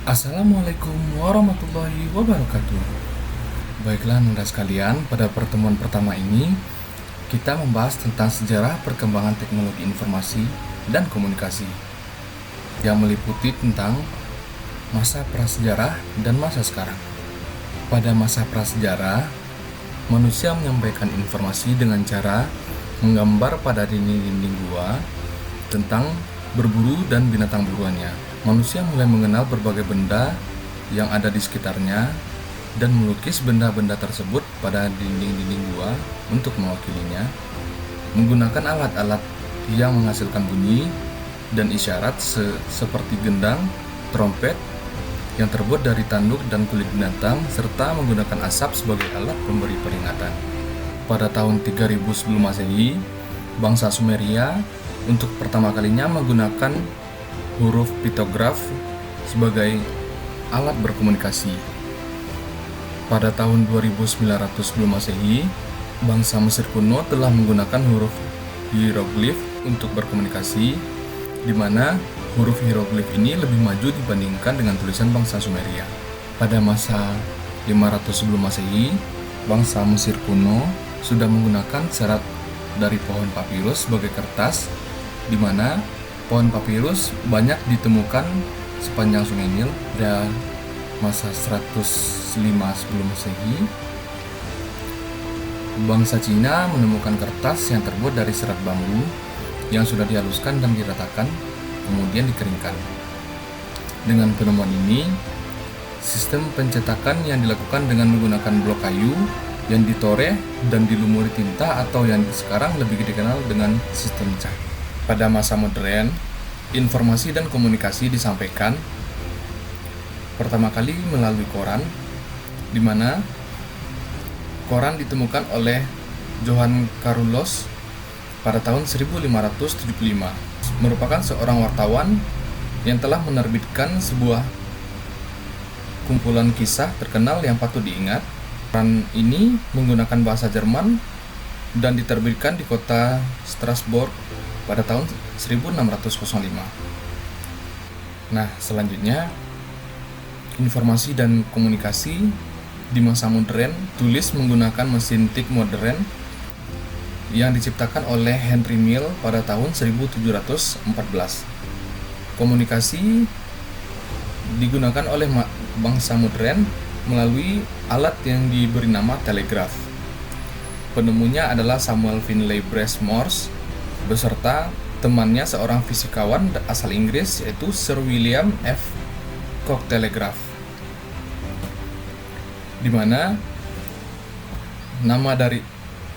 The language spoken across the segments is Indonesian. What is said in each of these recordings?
Assalamualaikum warahmatullahi wabarakatuh. Baiklah Nanda sekalian, pada pertemuan pertama ini kita membahas tentang sejarah perkembangan teknologi informasi dan komunikasi yang meliputi tentang masa prasejarah dan masa sekarang. Pada masa prasejarah, manusia menyampaikan informasi dengan cara menggambar pada dinding-dinding gua tentang berburu dan binatang buruannya. Manusia mulai mengenal berbagai benda yang ada di sekitarnya dan melukis benda-benda tersebut pada dinding-dinding gua untuk mewakilinya, menggunakan alat-alat yang menghasilkan bunyi dan isyarat seperti gendang, trompet yang terbuat dari tanduk dan kulit binatang, serta menggunakan asap sebagai alat pemberi peringatan. Pada tahun 3000 sebelum Masehi, bangsa Sumeria untuk pertama kalinya menggunakan huruf piktograf sebagai alat berkomunikasi. Pada tahun 2900 sebelum Masehi, bangsa Mesir kuno telah menggunakan huruf hieroglif untuk berkomunikasi, di mana huruf hieroglif ini lebih maju dibandingkan dengan tulisan bangsa Sumeria. Pada masa 500 sebelum Masehi, bangsa Mesir kuno sudah menggunakan serat dari pohon papirus sebagai kertas, di mana pohon papirus banyak ditemukan sepanjang Sungai Nil. Dan masa 105 sebelum Masehi, bangsa Cina menemukan kertas yang terbuat dari serat bambu yang sudah dihaluskan dan diratakan, kemudian dikeringkan. Dengan penemuan ini, sistem pencetakan yang dilakukan dengan menggunakan blok kayu yang ditoreh dan dilumuri tinta, atau yang sekarang lebih dikenal dengan sistem cat. Pada masa modern, informasi dan komunikasi disampaikan pertama kali melalui koran, di mana koran ditemukan oleh Johann Carolus pada tahun 1575, merupakan seorang wartawan yang telah menerbitkan sebuah kumpulan kisah terkenal yang patut diingat. Koran ini menggunakan bahasa Jerman dan diterbitkan di kota Strasbourg pada tahun 1605. Nah, selanjutnya informasi dan komunikasi di masa modern tulis menggunakan mesin tik modern yang diciptakan oleh Henry Mill pada tahun 1714. Komunikasi digunakan oleh bangsa modern melalui alat yang diberi nama telegraf. Penemunya adalah Samuel Finlay Breese Morse beserta temannya, seorang fisikawan asal Inggris, yaitu Sir William F. Cock Telegraph, di mana nama dari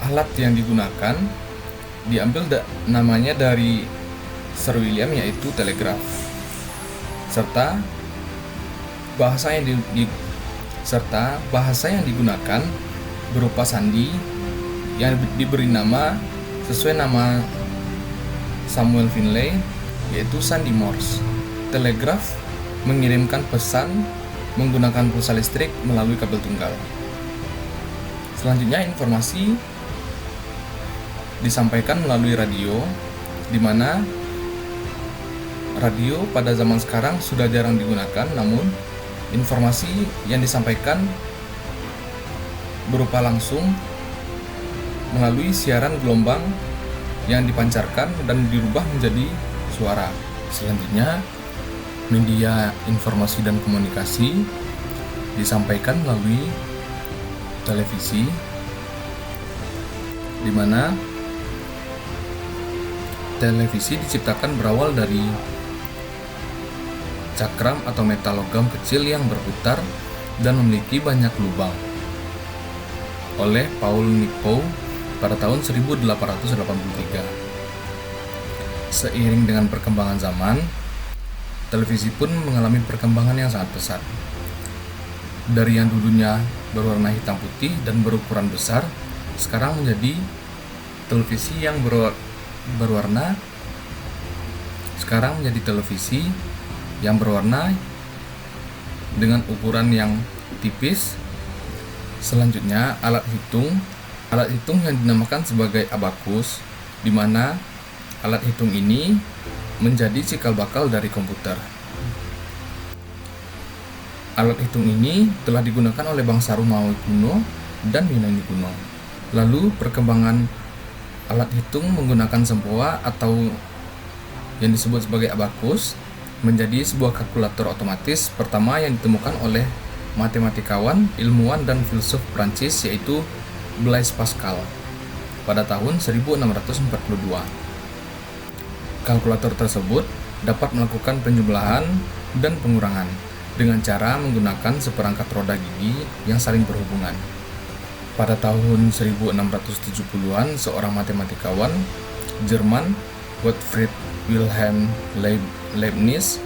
alat yang digunakan diambil namanya dari Sir William, yaitu telegraf, serta bahasa yang digunakan berupa sandi yang diberi nama sesuai nama Samuel Finlay, yaitu sandi Morse. Telegraf mengirimkan pesan menggunakan pulsa listrik melalui kabel tunggal. Selanjutnya, informasi disampaikan melalui radio, di mana radio pada zaman sekarang sudah jarang digunakan, namun informasi yang disampaikan berupa langsung melalui siaran gelombang yang dipancarkan dan dirubah menjadi suara. Selanjutnya, media informasi dan komunikasi disampaikan melalui televisi, di mana televisi diciptakan berawal dari cakram atau metal logam kecil yang berputar dan memiliki banyak lubang, oleh Paul Nipkow pada tahun 1883. Seiring dengan perkembangan zaman, televisi pun mengalami perkembangan yang sangat pesat. Dari yang dulunya berwarna hitam putih dan berukuran besar, sekarang menjadi televisi yang berwarna dengan ukuran yang tipis. Selanjutnya, alat hitung yang dinamakan sebagai abakus di mana alat hitung ini menjadi cikal bakal dari komputer. Alat hitung ini telah digunakan oleh bangsa Romawi kuno dan Yunani kuno. Lalu perkembangan alat hitung menggunakan sempoa atau yang disebut sebagai abakus menjadi sebuah kalkulator otomatis pertama yang ditemukan oleh matematikawan, ilmuwan, dan filsuf Prancis yaitu Blaise Pascal pada tahun 1642. Kalkulator tersebut dapat melakukan penjumlahan dan pengurangan dengan cara menggunakan seperangkat roda gigi yang saling berhubungan. Pada tahun 1670-an, seorang matematikawan Jerman, Gottfried Wilhelm Leibniz,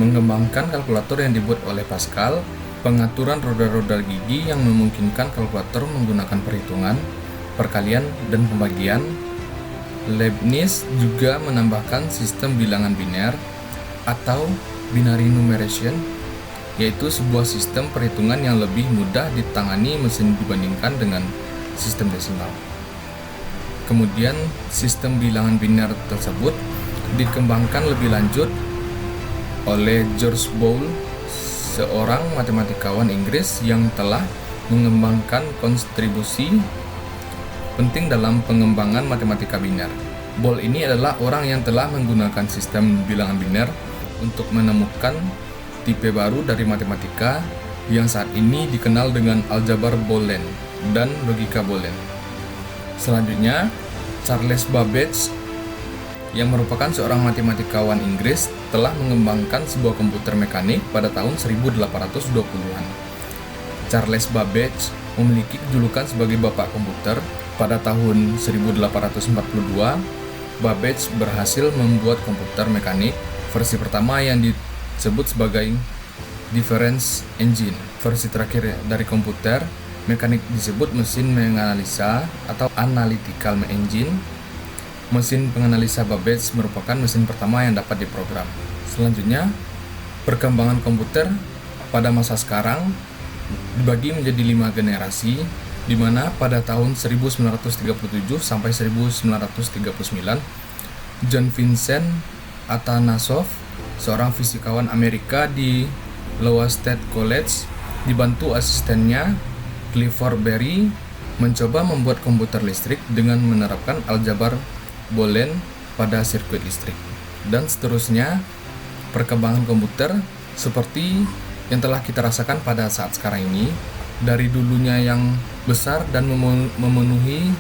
mengembangkan kalkulator yang dibuat oleh Pascal. Pengaturan roda-roda gigi yang memungkinkan kalkulator menggunakan perhitungan, perkalian, dan pembagian. Leibniz juga menambahkan sistem bilangan biner atau binary numeration, yaitu sebuah sistem perhitungan yang lebih mudah ditangani mesin dibandingkan dengan sistem desimal. Kemudian, sistem bilangan biner tersebut dikembangkan lebih lanjut oleh George Boole, seorang matematikawan Inggris yang telah mengembangkan kontribusi penting dalam pengembangan matematika biner. Boole ini adalah orang yang telah menggunakan sistem bilangan biner untuk menemukan tipe baru dari matematika yang saat ini dikenal dengan aljabar Boolean dan logika Boolean. Selanjutnya, Charles Babbage yang merupakan seorang matematikawan Inggris telah mengembangkan sebuah komputer mekanik pada tahun 1820-an. Charles Babbage memiliki julukan sebagai bapak komputer. Pada tahun 1842, Babbage berhasil membuat komputer mekanik versi pertama yang disebut sebagai difference engine. Versi terakhir dari komputer mekanik disebut mesin menganalisa atau analytical engine. Mesin penganalisa Babbage merupakan mesin pertama yang dapat diprogram. Selanjutnya, perkembangan komputer pada masa sekarang dibagi menjadi 5 generasi, di mana pada tahun 1937 sampai 1939, John Vincent Atanasoff, seorang fisikawan Amerika di Iowa State College, dibantu asistennya Clifford Berry, mencoba membuat komputer listrik dengan menerapkan aljabar Boolean pada sirkuit listrik. Dan seterusnya, perkembangan komputer seperti yang telah kita rasakan pada saat sekarang ini, dari dulunya yang besar dan memenuhi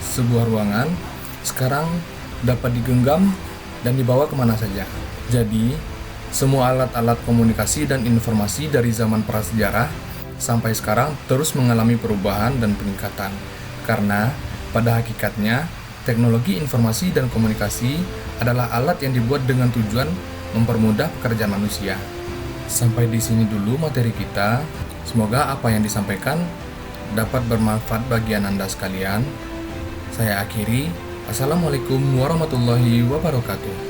sebuah ruangan, sekarang dapat digenggam dan dibawa kemana saja. Jadi, semua alat-alat komunikasi dan informasi dari zaman prasejarah sampai sekarang terus mengalami perubahan dan peningkatan. Karena pada hakikatnya, teknologi informasi dan komunikasi adalah alat yang dibuat dengan tujuan mempermudah pekerjaan manusia. Sampai di sini dulu materi kita. Semoga apa yang disampaikan dapat bermanfaat bagi Anda sekalian. Saya akhiri. Assalamualaikum warahmatullahi wabarakatuh.